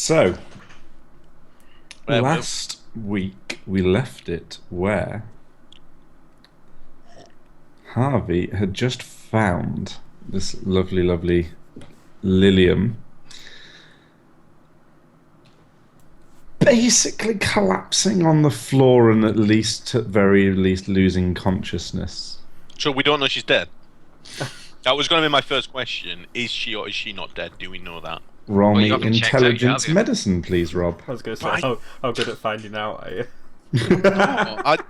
So, last week we left it where Harvey had just found this lovely, lovely Lilium basically collapsing on the floor and at very least, losing consciousness. So we don't know she's dead? That was going to be my first question. Is she or is she not dead? Do we know that? Roll me intelligence medicine, please, Rob. I was going to say, how good at finding out are you?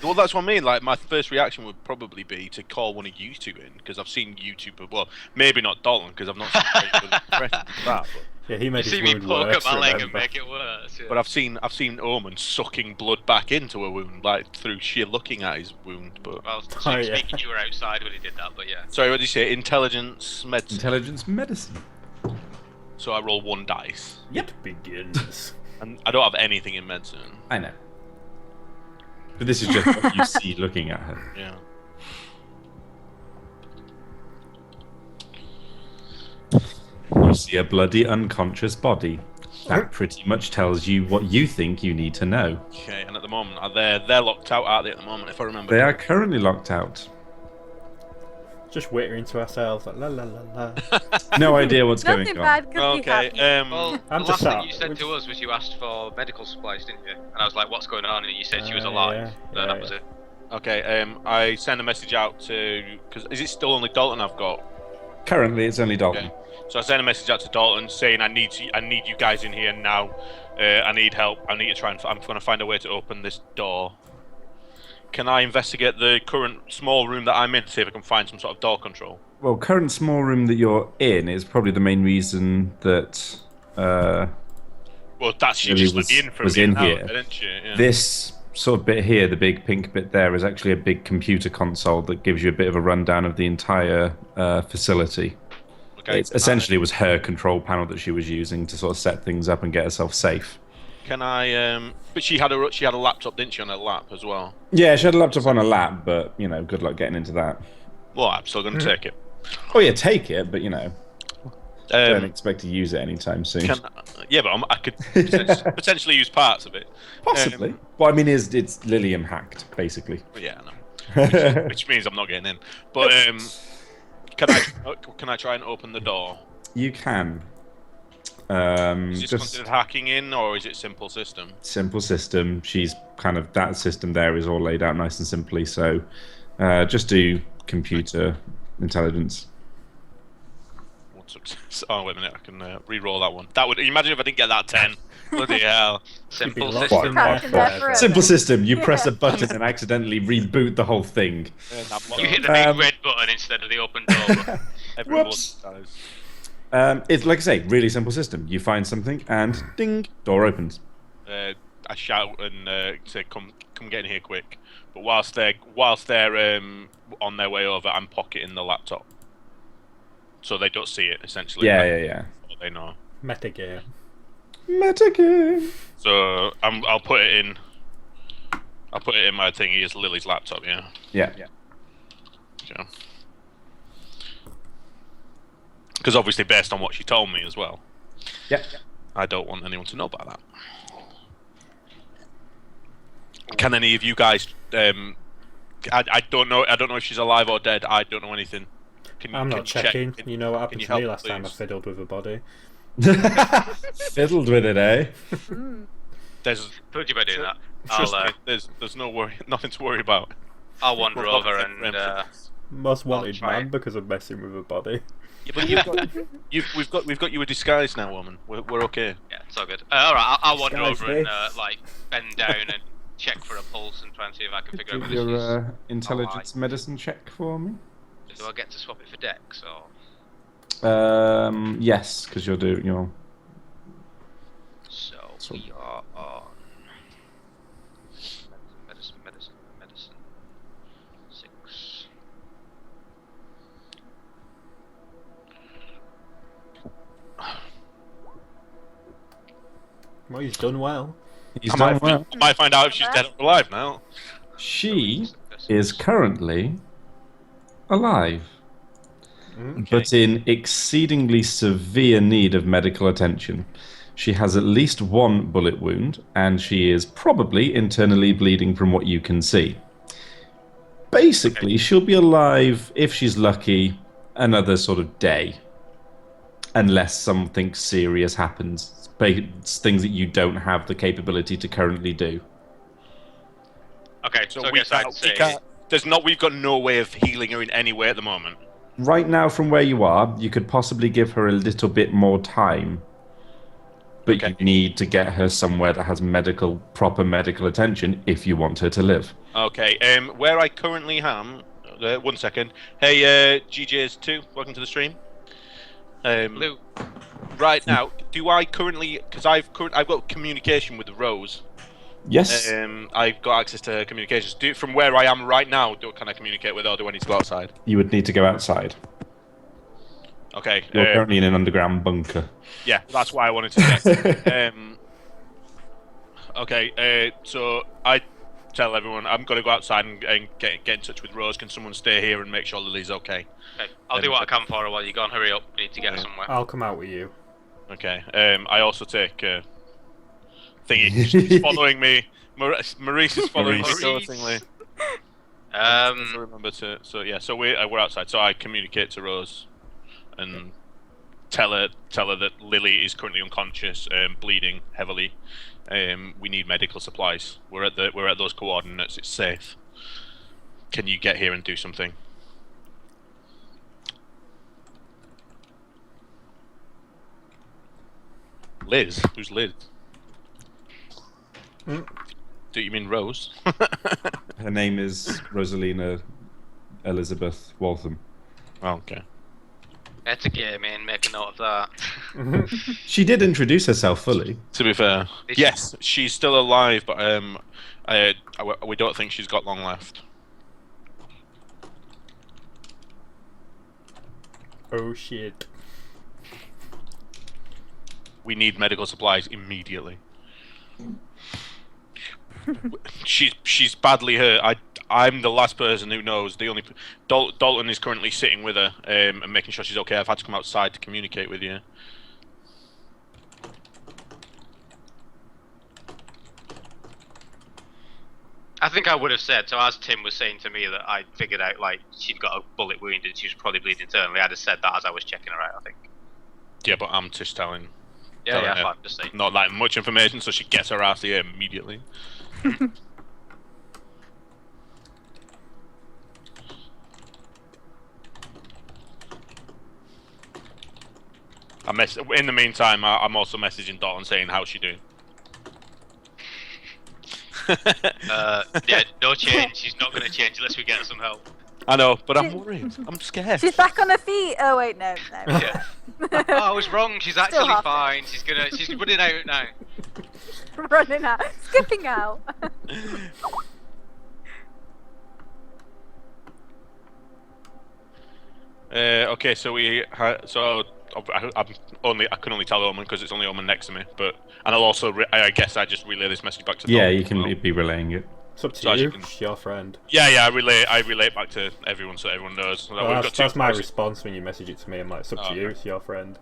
Well, that's what I mean. Like, my first reaction would probably be to call one of you two in, because I've seen YouTube. Well, maybe not Dalton, because I've not seen that. But, yeah, he made his wound worse. You see me poke worse, up my leg and remember? make it worse. Yeah. but I've seen Omen sucking blood back into a wound, like through sheer looking at his wound. But Well, Oh, yeah. speaking, you were outside when he did that, but yeah. sorry, what did you say? Intelligence medicine. Intelligence medicine. So I roll one dice, It begins. and I don't have anything in medicine. I know. But this is just what you see looking at her. Yeah. You see a bloody unconscious body. That pretty much tells you what you think you need to know. Okay, and at the moment, they're locked out, aren't they? At the moment, if I remember. They are currently locked out. Just whittering to ourselves, like la la la la. No idea what's going Nothing on. bad could be Okay. happening. Well, I'm the just last thing out. you said to us was you asked for medical supplies, didn't you? And I was like, what's going on? And you said she was alive. yeah, That was it. Okay. I send a message out to, because is it still only Dalton I've got? Currently, it's only Dalton. Okay. So I send a message out to Dalton saying I need you guys in here now. I need help. I need to try and I'm going to find a way to open this door. Can I investigate the current small room that I'm in to see if I can find some sort of door control? Well, current small room that you're in is probably the main reason that Well, that's she Lily just was- let me in for was a bit in now, here. didn't she? Yeah. this sort of bit here, the big pink bit there, is actually a big computer console that gives you a bit of a rundown of the entire facility. Okay. It essentially was her control panel that she was using to sort of set things up and get herself safe. Can I? But she had a laptop, didn't she, on her lap as well? Yeah, she had a laptop on her lap, but, you know, good luck getting into that. Well, I'm still going to take it. Oh, yeah, take it, but, you know, don't Um, expect to use it anytime soon. yeah, but I could potentially use parts of it. Possibly. Well, I mean, it's Lilium hacked, basically. Yeah, I know. Which means I'm not getting in. But can I try and open the door? You can. Is this Just considered hacking in, or is it simple system? simple system. She's kind of, that system there is all laid out nice and simply. So just do computer intelligence. What success? Oh, wait a minute, I can re-roll that one. That would imagine if I didn't get that 10. Bloody hell! Simple locked system. in Practice there that forever. Simple system. You press a button and accidentally reboot the whole thing. You hit the big red button instead of the open door. Whoops. It's like I say, really simple system. You find something and ding, door opens. I shout and say, "Come get in here quick!" But whilst they're on their way over, I'm pocketing the laptop, so they don't see it. Essentially, Yeah. They know. Metagame. Metagame. So I'll put it in. I'll put it in my thingy as Lily's laptop. Yeah. Yeah. Yeah. Because obviously, based on what she told me as well, Yeah. I don't want anyone to know about that. Can any of you guys? I don't know. I don't know if she's alive or dead. I don't know anything. I'm not checking. You know what happened you to me help, last time I please? fiddled with a body. Fiddled with it, eh? There's Told you about doing that. trust I'll, me. There's no worry. Nothing to worry about. I'll wander Well, over not and Most wanted try man it. because of messing with a body. Yeah, but we've got you a disguise now, woman. We're okay. yeah, it's all good. All right, I'll wander Disguise over and face. like bend down and check for a pulse and try and see if I can figure out Give whether she's. your intelligence medicine check for me. Do I get to swap it for Dex or? Yes, because you're doing your. So So- we are on medicine. 6. Well, he's done well. He's I done well. might find out if she's dead or alive now. She is currently alive, Mm. but in exceedingly severe need of medical attention. She has at least one bullet wound, and she is probably internally bleeding from what you can see. Basically, she'll be alive, if she's lucky, another sort of day. Unless something serious happens. It's things that you don't have the capability to currently do. Okay, so I guess I'd say... We've got no way of healing her in any way at the moment. Right now, from where you are, you could possibly give her a little bit more time. But you need to get her somewhere that has proper medical attention if you want her to live. Okay, where I currently am... 1 second. Hey, GJs2, welcome to the stream. Hello. Right now, do I currently... Because I've got communication with Rose. Yes. I've got access to her communications. From where I am right now, can I communicate with her, or do I need to go outside? You would need to go outside. Okay. You're currently in an underground bunker. Yeah, that's why I wanted to check. Okay, so I tell everyone I'm going to go outside and get in touch with Rose. Can someone stay here and make sure Lily's okay? Okay, I'll do what I can for her while you go on. Hurry up, we need to get her somewhere. I'll come out with you. Okay, I also take... Thingy, she's following me. Maurice is following me constantly. Remember to... So we're outside. So I communicate to Rose and tell her that Lily is currently unconscious, bleeding heavily. We need medical supplies. We're at those coordinates. It's safe. Can you get here and do something? Liz? Who's Liz? Do you mean Rose? Her name is Rosalina Elizabeth Waltham. Oh, okay. Better get him in, make a note of that. She did introduce herself fully. To be fair, yes, she's still alive, but we don't think she's got long left. Oh shit. We need medical supplies immediately. She's badly hurt. I'm the last person who knows. The only Dalton is currently sitting with her and making sure she's okay. I've had to come outside to communicate with you. I think I would have said, so as Tim was saying to me that I figured out like she'd got a bullet wound and she was probably bleeding internally, I'd have said that as I was checking her out, I think. Yeah, but I'm just telling. Yeah, fine, just saying. Not that much information, so she gets her ass here immediately. In the meantime, I'm also messaging Dalton saying how's she doing. Yeah, no change. She's not going to change unless we get her some help. I know, but I'm worried. I'm scared. She's back on her feet. Oh wait, no. Yeah. Oh, I was wrong. She's actually fine. She's running out now. Running out, skipping out. Okay, so I can only tell Omen because it's only Omen next to me. And I'll also I guess I just relay this message back to. Yeah, you can be relaying it. It's up to you. It's your friend. Yeah, I relay it back to everyone so everyone knows. Well, that's my response when you message it to me. I'm like, it's up to you. It's your friend.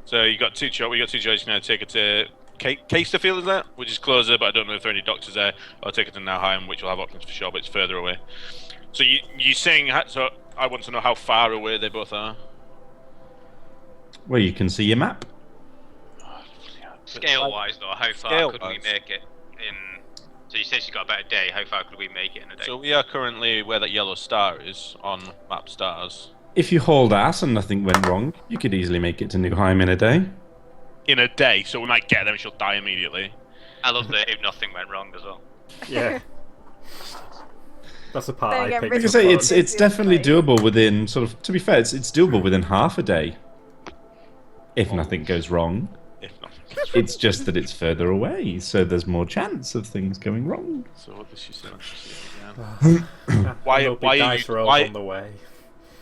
So we got two choices now. Take it to Casterfield, is that? Which is closer, but I don't know if there are any doctors there. Or take it to Nauheim, which will have options for sure, but it's further away. So you saying so? I want to know how far away they both are. Well, you can see your map. Scale-wise, though, how far could we make it in? So you said she's got about a day. How far could we make it in a day? So we are currently where that yellow star is on map stars. If you hold ass and nothing went wrong, you could easily make it to Nauheim in a day. In a day, so we might get there and she'll die immediately. I love that if nothing went wrong as well. Yeah. That's the part I picked. Like I say, it's definitely doable within sort of. To be fair, it's doable within half a day. If nothing goes wrong. If nothing. It's just that it's further away, so there's more chance of things going wrong. So what did she say? Why on the way?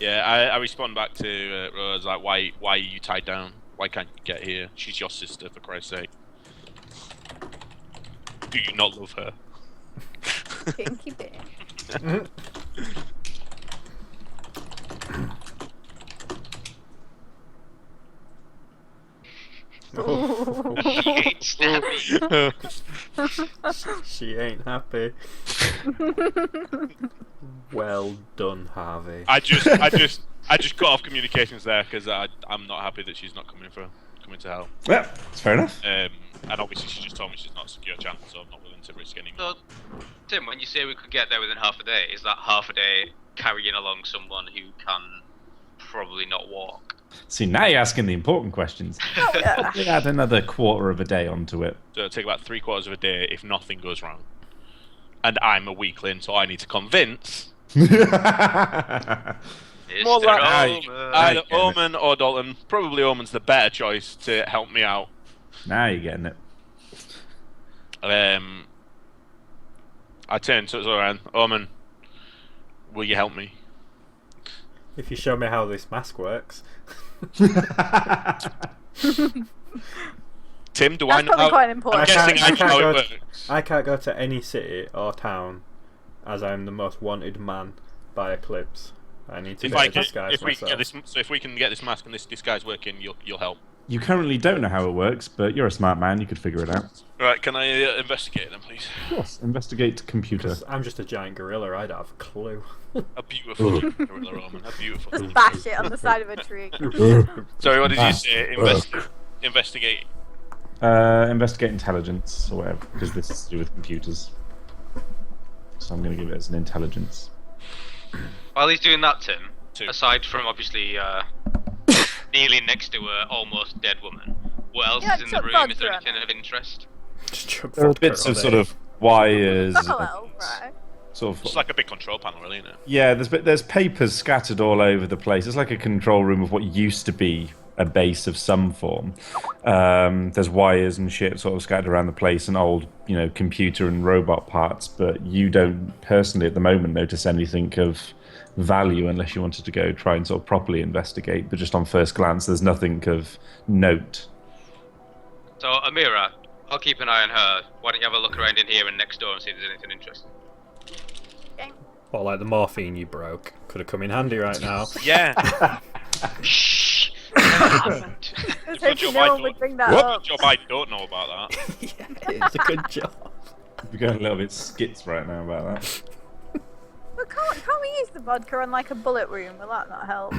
Yeah, I respond back to Rose like, why are you tied down? Why can't you get here? She's your sister, for Christ's sake. Do you not love her? Pinky bit. She ain't snappy. She ain't happy. Well done, Harvey. I just got off communications there because I'm not happy that she's not coming to help. Yeah, that's fair enough. And obviously she just told me she's not a secure chance, so I'm not willing to risk any more. So, Tim, when you say we could get there within half a day, is that half a day carrying along someone who can probably not walk? See, now you're asking the important questions. Probably add another quarter of a day onto it. So it'll take about 3/4 of a day if nothing goes wrong. And I'm a weakling, so I need to convince more like either Omen or Dalton. Probably Omen's the better choice to help me out. Now you're getting it. I turn to Zoran. Omen, will you help me? If you show me how this mask works. Tim, do That's I know probably how? quite important. I'm guessing I know how it works. I can't go to any city or town, as I'm the most wanted man by Eclipse. I need to If get I a can, disguise if we can myself. get this, so if we can get this mask and this disguise working, you'll help. You currently don't know how it works, but you're a smart man. You could figure it out. Right, can I investigate then, please? Of course. Investigate computer. 'Cause I'm just a giant gorilla, I don't have a clue. A beautiful gorilla Roman. A beautiful. Just bash it on the side of a tree. Sorry, what did you say? Investigate. Investigate intelligence or whatever, because this is to do with computers. So I'm going to give it as an intelligence. While he's doing that, Tim, 2. aside from obviously kneeling next to a almost dead woman, what else Yeah, is in the chuck room? Is there vodka on anything of interest? Just chuck There are vodka bits on of it. sort of wires. Oh, well, right. Sort of. It's like a big control panel, really, isn't it? Yeah, there's papers scattered all over the place. It's like a control room of what used to be a base of some form. There's wires and shit sort of scattered around the place, and old, computer and robot parts. But you don't personally at the moment notice anything of value unless you wanted to go try and sort of properly investigate. But just on first glance, there's nothing of note. So, Amira, I'll keep an eye on her. Why don't you have a look around in here and next door and see if there's anything interesting? Okay. Or like the morphine you broke. Could have come in handy right now. Yeah. Shh! I was Good hoping job no I one would bring that Good up. job I don't know about that. Yeah, it's a good job. We're going a little bit skits right now about that. But can't we use the vodka on like a bullet wound? Will that not help?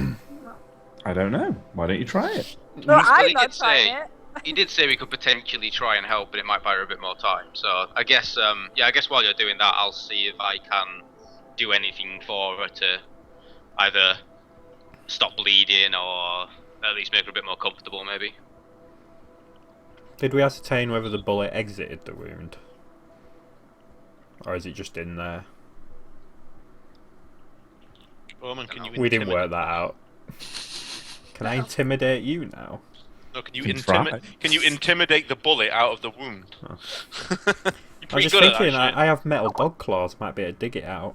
I don't know. Why don't you try it? Well, he I'm did not trying say- it. He did say we could potentially try and help, but it might buy her a bit more time. So I guess, I guess while you're doing that, I'll see if I can do anything for her to either stop bleeding or at least make her a bit more comfortable, maybe. Did we ascertain whether the bullet exited the wound? Or is it just in there? Roman, can you We didn't intimidate- work that out. Can I intimidate you now? No, can you Can try. Can you intimidate the bullet out of the wound? Oh. You're I'm pretty just good at thinking, that shit. I have metal dog claws, might be able to dig it out.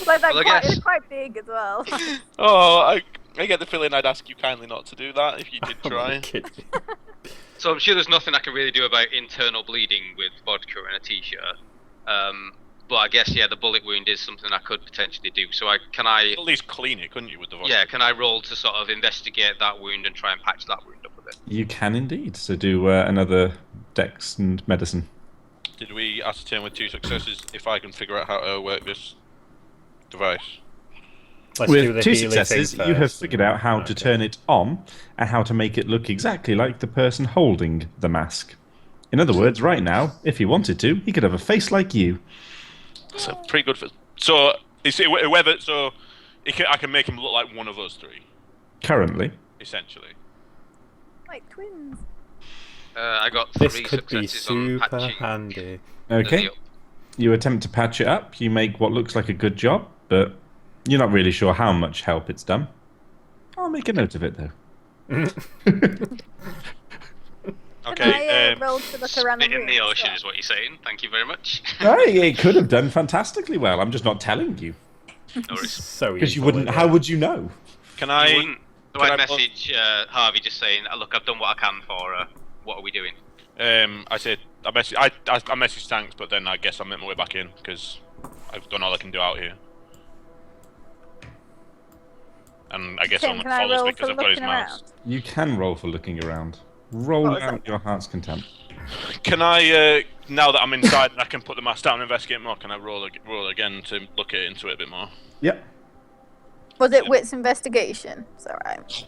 Like that Well, I quite, guess- it's quite big as well. Oh, I get the feeling I'd ask you kindly not to do that if you did I'm try. kidding. So I'm sure there's nothing I can really do about internal bleeding with vodka and a t-shirt. But I guess, yeah, the bullet wound is something I could potentially do. So can I At least clean it, couldn't you, with the vodka? Yeah, can I roll to sort of investigate that wound and try and patch that wound up a bit? You can indeed. So do another dex and medicine. Did we ascertain with 2 successes if I can figure out how to work this device? Let's do With the 2 healing successes, thing you have first. figured out how to turn it on and how to make it look exactly like the person holding the mask. In other words, right now, if he wanted to, he could have a face like you. So pretty good for. So is it whether so? I can make him look like one of us 3, Currently. essentially. Like twins. I got This 3 could be successes on super patching. handy. Okay. the- You attempt to patch it up. You make what looks like a good job, but you're not really sure how much help it's done. I'll make a note of it, though. Can Okay. I roll to look around the Spit in room? the as ocean well? is what you're saying. Thank you very much. It could have done fantastically well. I'm just not telling you. No worries. So Because you evil, wouldn't. isn't How it? would you know? Can You I? wouldn't. So can I'd I- message Harvey just saying, look, I've done what I can for her. What are we doing? I said I messaged Tanks, but then I guess I made my way back in because I've done all I can do out here. And I guess Tim, Omen can I follows roll me because for I've got his looking mouse. around? You can roll for looking around. Roll What was out that? your heart's content. Can I, now that I'm inside and I can put the mask down and investigate more, can I roll again to look into it a bit more? Yep. Was it wits investigation? It's alright.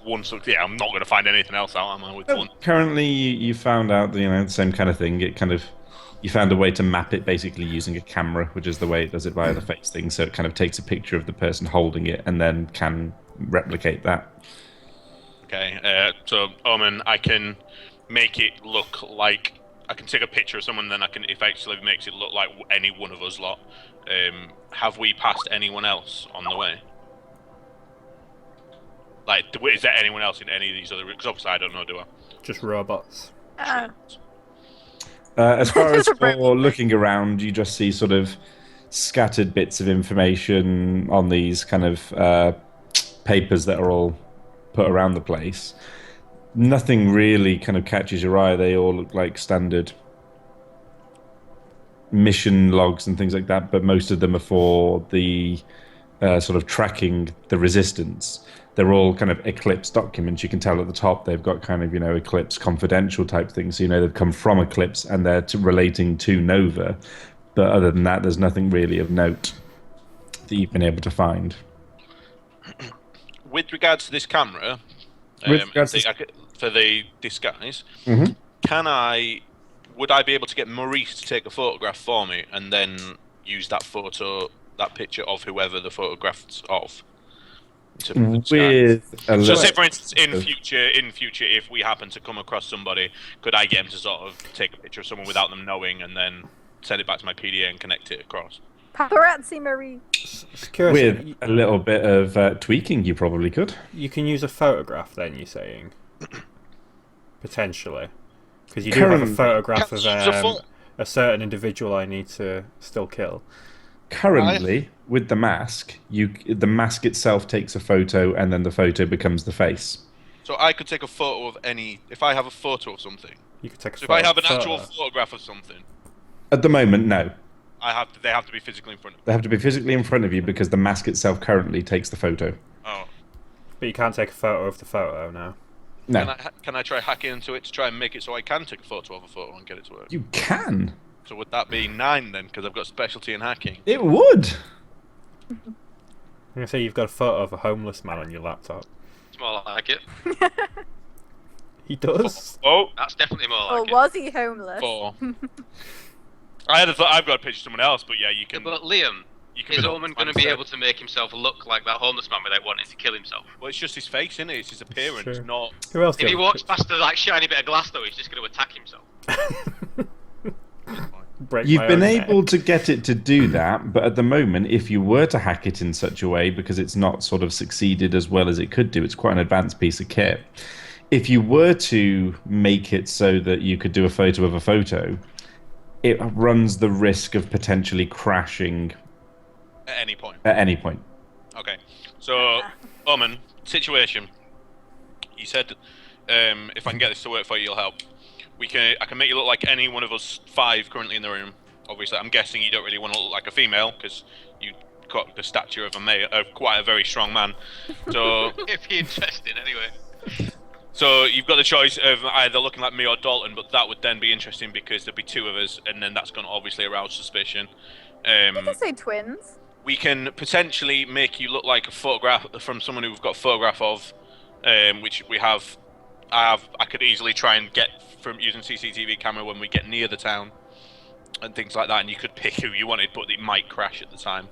Yeah, I'm not going to find anything else out, am I, with one? Currently, you found out, the same kind of thing. It kind of, you found a way to map it basically using a camera, which is the way it does it via the face thing. So it kind of takes a picture of the person holding it and then can replicate that. Okay, so Omen, I can make it look like I can take a picture of someone, then I can effectively makes it look like any one of us lot. Have we passed anyone else on the way? Like, is there anyone else in any of these other? Because obviously I don't know, do I? Just robots. As far as Just a for robot. looking around, you just see sort of scattered bits of information on these kind of papers that are all put around the place. Nothing really kind of catches your eye. They all look like standard mission logs and things like that, but most of them are for the sort of tracking the resistance. They're all kind of Eclipse documents. You can tell at the top they've got kind of, Eclipse confidential type things. So, they've come from Eclipse and they're relating to Nova. But other than that, there's nothing really of note that you've been able to find. With regards to this camera, With regards to- for the disguise, Mhm. would I be able to get Maurice to take a photograph for me and then use that picture of whoever the photograph's of? With a So, little- say for instance, in future, if we happen to come across somebody, could I get him to sort of take a picture of someone without them knowing, and then send it back to my PDA and connect it across? Paparazzi Marie. Security, with a little bit of tweaking, you probably could. you can use a photograph then, you're saying? Potentially. Because you do have a Currently- photograph Can of you use a pho- a certain individual I need to still kill. Currently, with the mask, the mask itself takes a photo, and then the photo becomes the face. So I could take a photo of any. If I have a photo of something. You could take a So if photo. I have an actual photograph of something, At the moment, no. they have to be physically in front of me. They have to be physically in front of you because the mask itself currently takes the photo. Oh. But you can't take a photo of the photo now. No, Can I try hacking into it to try and make it so I can take a photo of a photo and get it to work? you can. So would that be 9 then? Because I've got specialty in hacking. It would. I'm gonna say you've got a photo of a homeless man on your laptop. It's more like it. He does. Oh, That's definitely more Or like it. was he homeless? 4. I had a thought I've got a picture of someone else, but yeah, you Yeah, can. but Liam, You can is be Omen going to be able to make himself look like that homeless man without wanting to kill himself? Well, it's just his face, isn't it? It's his appearance, True. not. Who else? If he do you walks have? past the like shiny bit of glass, though, he's just going to attack himself. Break You've my been own able neck. to get it to do that, but at the moment, if you were to hack it in such a way, because it's not sort of succeeded as well as it could do, it's quite an advanced piece of kit. If you were to make it so that you could do a photo of a photo, it runs the risk of potentially crashing At any point. at any point. Okay. So, Omen, situation. You said if I can get this to work for you, you'll help. I can make you look like any one of us 5 currently in the room. Obviously, I'm guessing you don't really want to look like a female because you got the stature of quite a very strong man. So, If you're interested, anyway. so you've got the choice of either looking like me or Dalton, but that would then be interesting because there'd be 2 of us, and then that's going to obviously arouse suspicion. Did you say twins? We can potentially make you look like a photograph from someone who we've got a photograph of, which we have. I could easily try and get from using CCTV camera when we get near the town and things like that, and you could pick who you wanted, but it might crash at the time.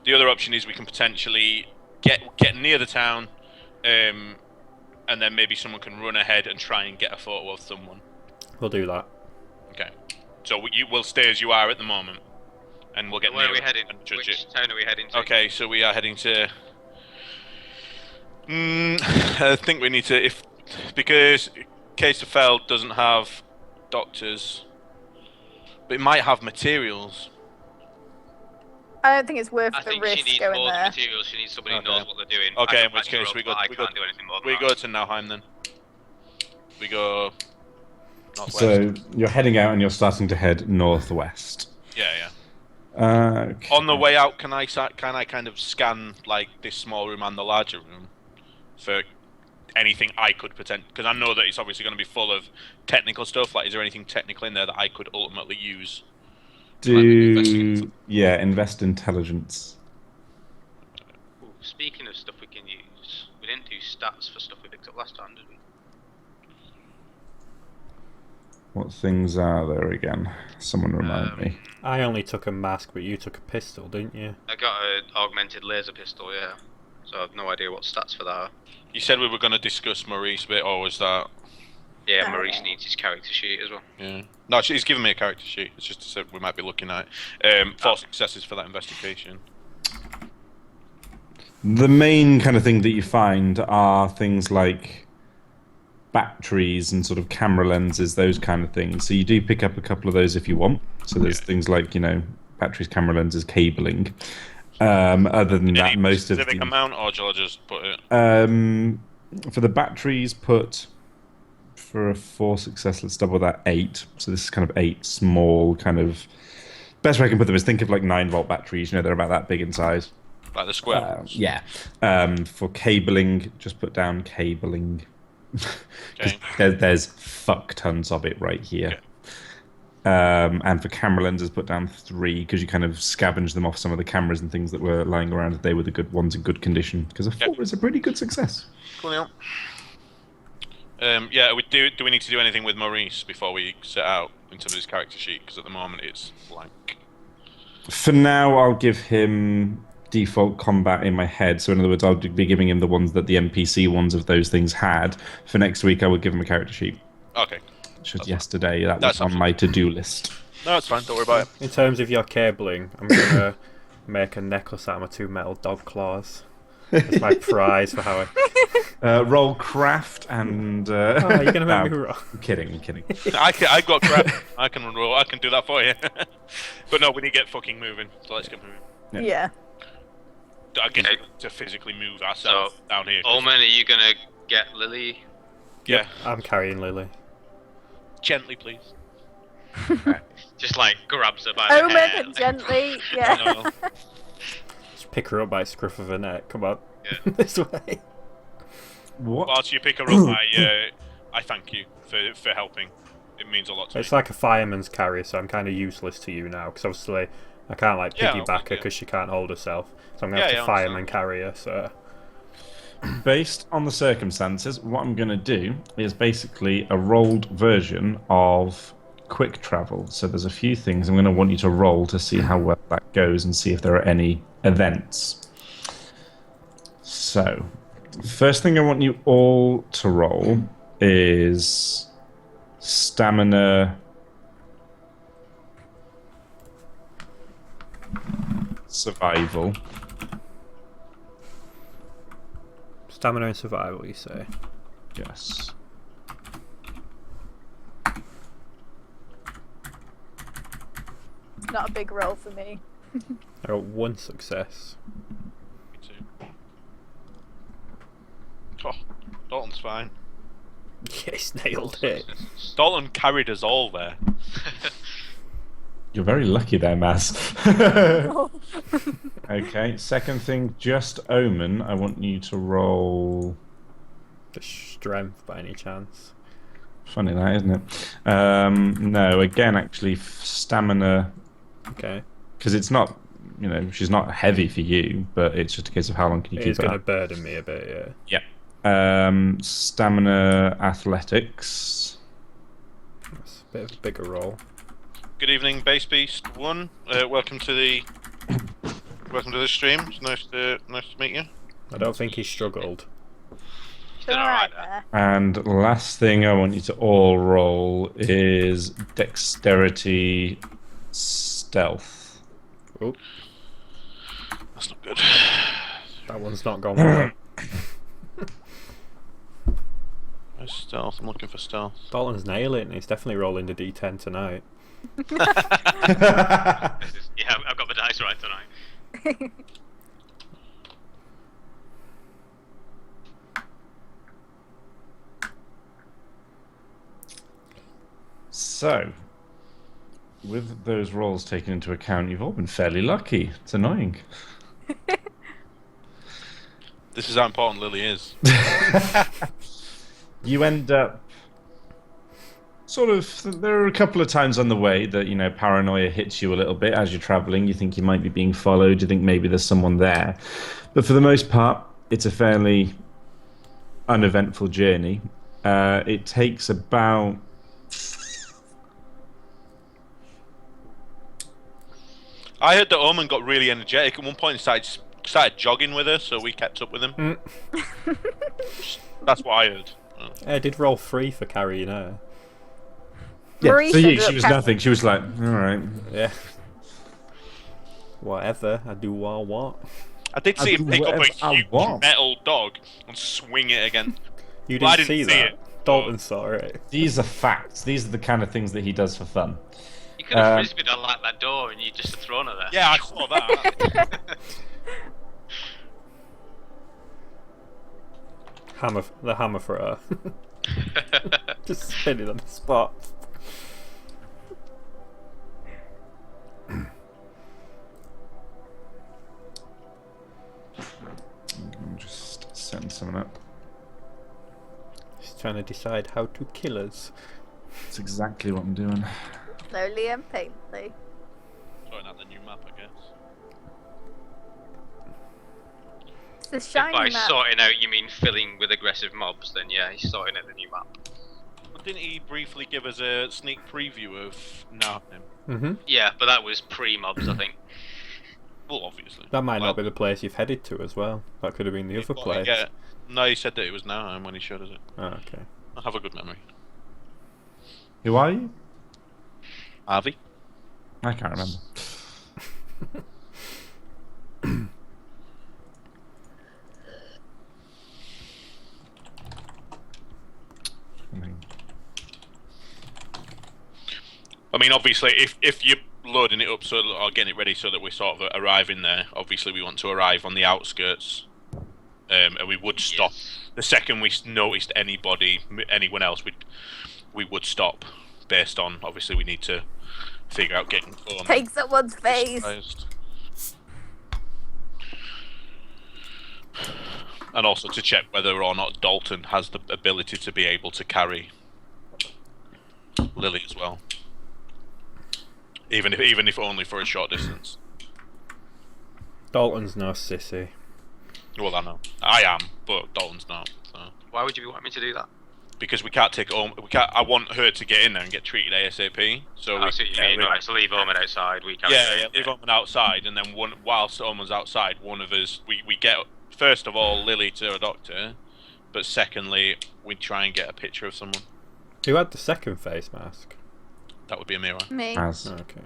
The other option is we can potentially get near the town, and then maybe someone can run ahead and try and get a photo of someone. We'll do that. Okay, so you will stay as you are at the moment, and we'll get Where are near we it heading? and judge Which it. town are we heading to? Okay, so we are heading to. I think we need to because Casefeld doesn't have doctors, but it might have materials. I don't think it's worth I the think she risk needs going more there. materials. She needs somebody Okay. who knows what they're doing. Okay, I in can which patch her case up, we but I go can't do anything more than we that. go to Nauheim then. We go northwest. So you're heading out and you're starting to head northwest. Yeah. Okay. On the way out, can I kind of scan like this small room and the larger room for anything I could pretend, because I know that it's obviously going to be full of technical stuff. Like, is there anything technical in there that I could ultimately use? Invest intelligence. Ooh, speaking of stuff we can use, we didn't do stats for stuff we picked up last time, did we? What things are there again? Someone remind me. I only took a mask, but you took a pistol, didn't you? I got an augmented laser pistol, yeah. So I have no idea what stats for that are. You said we were going to discuss Maurice a bit, or was that? Yeah, Maurice needs his character sheet as well. Yeah. No, he's given me a character sheet. It's just said we might be looking at 4 successes for that investigation. The main kind of thing that you find are things like batteries and sort of camera lenses, those kind of things. So you do pick up a couple of those if you want. So there's things like, batteries, camera lenses, cabling. Other than that, most of the specific amount, or shall I just put it? For the batteries, put for a 4 success, let's double that, 8. So this is kind of 8 small kind of. Best way I can put them is think of like 9-volt batteries. They're about that big in size. Like the square ones? Yeah. For cabling, just put down cabling. Okay. There's fuck tons of it right here. Okay. And for camera lenses, put down 3 because you kind of scavenge them off some of the cameras and things that were lying around if they were the good ones in good condition. Because a 4 is a pretty good success. Cool. Yeah, do we need to do anything with Maurice before we set out in terms of his character sheet? Because at the moment it's blank. For now, I'll give him default combat in my head. So in other words, I'll be giving him the ones that the NPC ones of those things had. For next week, I will give him a character sheet. Okay. Just yesterday, that was on my to-do list. No, it's fine. Don't worry about it. In terms of your cabling, I'm gonna make a necklace out of my 2 metal dog claws. It's my prize for how I. Roll craft and. Oh, you're gonna make me roll. I'm kidding. I've got crap. I can roll. I can do that for you. But no, we need to get fucking moving. So let's get moving. Yeah. I guess we need to physically move ourselves down here. Omen, are you gonna get Lily? Yeah. I'm carrying Lily. Gently, please. Just like grabs her by the Omen hair. and gently, yeah. No. Just pick her up by the scruff of her neck. Come on. Yeah. This way. What? Whilst you pick her up, I thank you for helping. It means a lot to It's me. like a fireman's carry, so I'm kind of useless to you now, because obviously I can't like Yeah, piggyback her okay. because she can't hold herself. So I'm going to have to fireman carry her, so... Based on the circumstances, what I'm going to do is basically a rolled version of quick travel. So there's a few things I'm going to want you to roll to see how well that goes and see if there are any events. So, first thing I want you all to roll is stamina, survival. Stamina and survival, you say? Yes. It's not a big roll for me. I got 1 success. Me too. Oh, Dalton's fine. Yes, nailed it. Dalton carried us all there. You're very lucky there, Maz. Okay, second thing, just Omen. I want you to roll... The strength, by any chance? Funny that, isn't it? No, again, actually, stamina... Okay. Because it's not, she's not heavy for you, but it's just a case of how long can you It keep is her going to up. burden me a bit, yeah. Yeah. Stamina, athletics. That's a bit of a bigger roll. Good evening, Base Beast 1. Welcome to the stream. It's nice to meet you. I don't think he struggled. He's done alright there. there. And last thing I want you to all roll is dexterity, stealth. Oh, That's not good. that one's not gone well. Where's stealth? I'm looking for stealth. Dalton's nailing it, and he's definitely rolling the d10 tonight. Yeah, I've got the dice right tonight. So, with those rolls taken into account, you've all been fairly lucky. It's annoying. This is how important Lily is. You end up sort of. There are a couple of times on the way that paranoia hits you a little bit as you're traveling. You think you might be being followed. You think maybe there's someone there, but for the most part, it's a fairly uneventful journey. It takes about. I heard that Omen got really energetic at one point and started jogging with her, so we kept up with him. That's what I heard. I did roll 3 for carrying her. Yeah, Maurice so ended she up was catching- nothing. She was like, all right. Yeah. Whatever, I do what I want. I did see I him do pick up whatever a I huge want. metal dog and swing it again. You Well, I didn't, didn't see see that? it. Dalton saw it. These are facts. These are the kind of things that he does for fun. You could have frisbeed her like that door and you just have thrown her there. Yeah, I saw that. The hammer thrower. Just spinning on the spot. I'm just setting something up. He's trying to decide how to kill us. That's exactly what I'm doing. Slowly and painfully. Sorting out the new map, I guess. It's the If shiny by map. sorting out you mean filling with aggressive mobs, then yeah, he's sorting out the new map. But didn't he briefly give us a sneak preview of Narnim? Mm-hmm. Yeah, but that was pre-mobs, I think. Well, obviously. That might Well, not be the place you've headed to as well. That could have been the other well, place. Yeah. No, he said that it was Narnim when he showed us it. Oh, okay. I have a good memory. Who are you? Harvey? I can't remember. I mean, obviously, if you're loading it up or getting it ready so that we sort of arrive in there, obviously we want to arrive on the outskirts, and we would stop the second we noticed anyone else. We would stop, based on obviously we need to figure out getting home. Take someone's face. Surprised. And also to check whether or not Dalton has the ability to be able to carry Lily as well. Even if only for a short distance. Dalton's no sissy. Well, I know. I am, but Dalton's not. So. Why would you want me to do that? Because we can't take home. We can't. I want her to get in there and get treated ASAP. So I we, see what you mean. Right, so leave Omen outside. We carry yeah, her. leave Omen outside, and then whilst Omen's outside, one of us we get first of all Lily to a doctor, but secondly we try and get a picture of someone. Who had the second face mask? That would be Amira. Me. As. Oh, okay.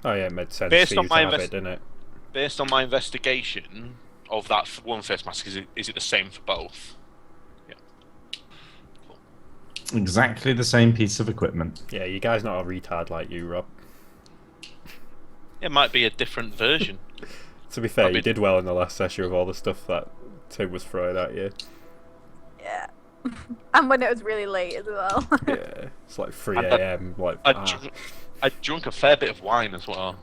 Oh yeah, it made sense Based for on you to my have invest- it, didn't it? Based on my investigation of that one face mask, is it the same for both? Exactly the same piece of equipment. Yeah, you guys not a retard like you, Rob. It might be a different version. To be fair, I'll be- you did well in the last session with all the stuff that Tim was throwing at you. Yeah. And when it was really late as well. Yeah, it's like 3 I- a.m. Like, I drunk a fair bit of wine as well.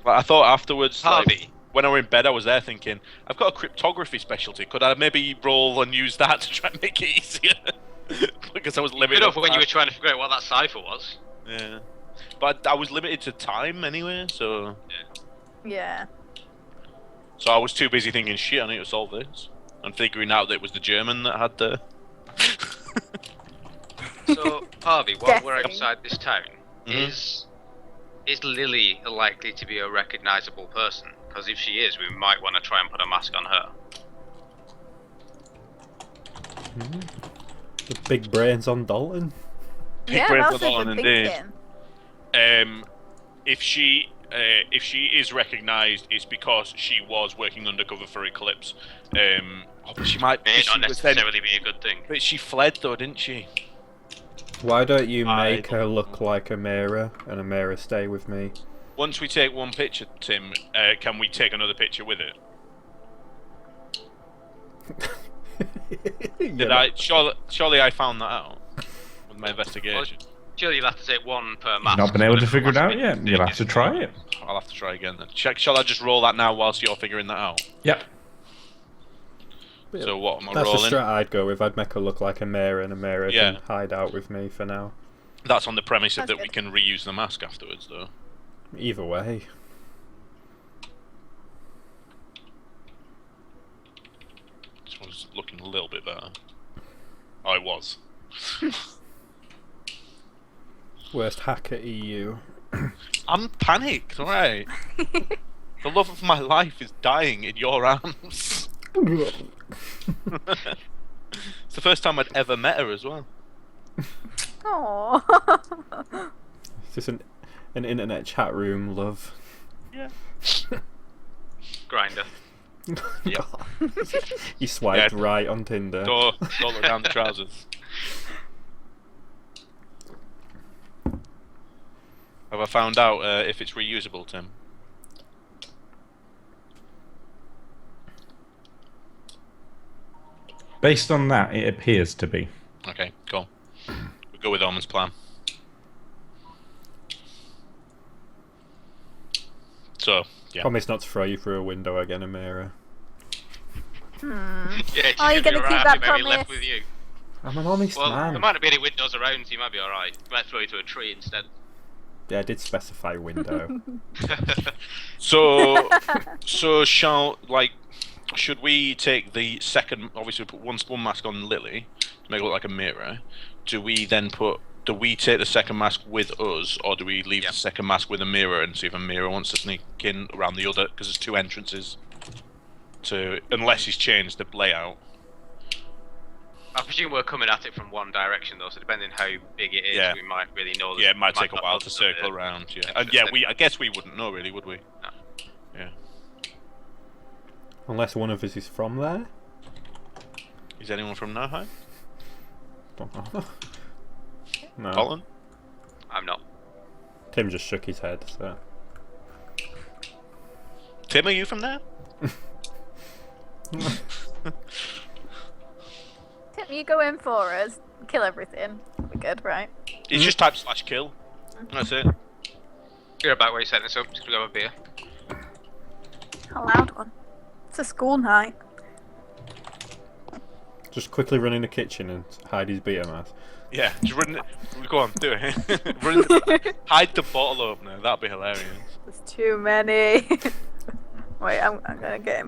Like, I thought afterwards, like, Harvey. when I were in bed, I was there thinking, I've got a cryptography specialty. Could I maybe roll and use that to try and make it easier? Because I was limited. Good enough on when you time. were trying to figure out what that cipher was. Yeah, but I was limited to time anyway, so Yeah. I was too busy thinking, shit, I need to solve this, and figuring out that it was the German that had the. So, Harvey, while we're Guessing. outside this town, Mhm. is Lily likely to be a recognisable person? Because if she is, we might want to try and put a mask on her. the big brains on Dalton. Yeah, brains that's on what Dalton, I'm indeed. thinking. If she is recognised, it's because she was working undercover for Eclipse. But she might. May she not was then- necessarily be a good thing. but she fled though, didn't she? Why don't you I make her don't look like Amira and Amira stay with me? Once we take one picture, Tim, can we take another picture with it? Did I? Surely I found that out with my investigation. Surely you'll have to take one per You've mask. not been able to figure it Mask out with- yet. You'll have to try it. I'll have to try again then. Shall I just roll that now whilst you're figuring that out? Yep. So what am I That's rolling? the strat I'd go with. I'd make her look like a mirror, and a mirror Yeah. can hide out with me for now. That's on the premise of That's that we good. can reuse the mask afterwards, though. Either way. This one's looking a little bit better. Oh, it was. Worst hacker EU. I'm panicked, alright? The love of my life is dying in your arms. It's the first time I'd ever met her as well. Aww. It's just an internet chat room, love. Yeah. Grinder. Yeah. You swiped Yeah. right on Tinder. Don't look down the trousers. Have I found out if it's reusable, Tim? Based on that, it appears to be. Okay, cool. We'll go with Omen's plan. So, yeah. Promise not to throw you through a window again, Amira. Hmm. Yeah, Oh, you're gonna alright, keep I that think maybe left promise? with you. I'm an honest Well, man. there might not be any windows around, so you might be alright. You might throw you to a tree instead. Yeah, I did specify window. So, should we take the second? Obviously, we put one mask on Lily to make it look like a mirror. Do we take the second mask with us, or do we leave Yeah. the second mask with a mirror and see if a mirror wants to sneak in around the other? Because there's two entrances. Unless he's changed the layout. I presume we're coming at it from one direction though, so depending how big it is, Yeah. we might really know. Yeah, it might take a not while know to the- circle around. Yeah, Yeah, and yeah, I guess we wouldn't know really, would we? No. Yeah. Unless one of us is from there? Is anyone from Nahai? Don't know. No. Dalton? I'm not. Tim just shook his head, so. Tim, are you from there? Tim, you go in for us. Kill everything. That'll be good, right? It's just type /kill. That's it. You're about where you setting this up, just grab a beer. A loud one. It's a school night. Just quickly run in the kitchen and hide his beer mask. Yeah, just run. Go on, do it. Hide the bottle opener. That'd be hilarious. There's too many. Wait, I'm gonna get him.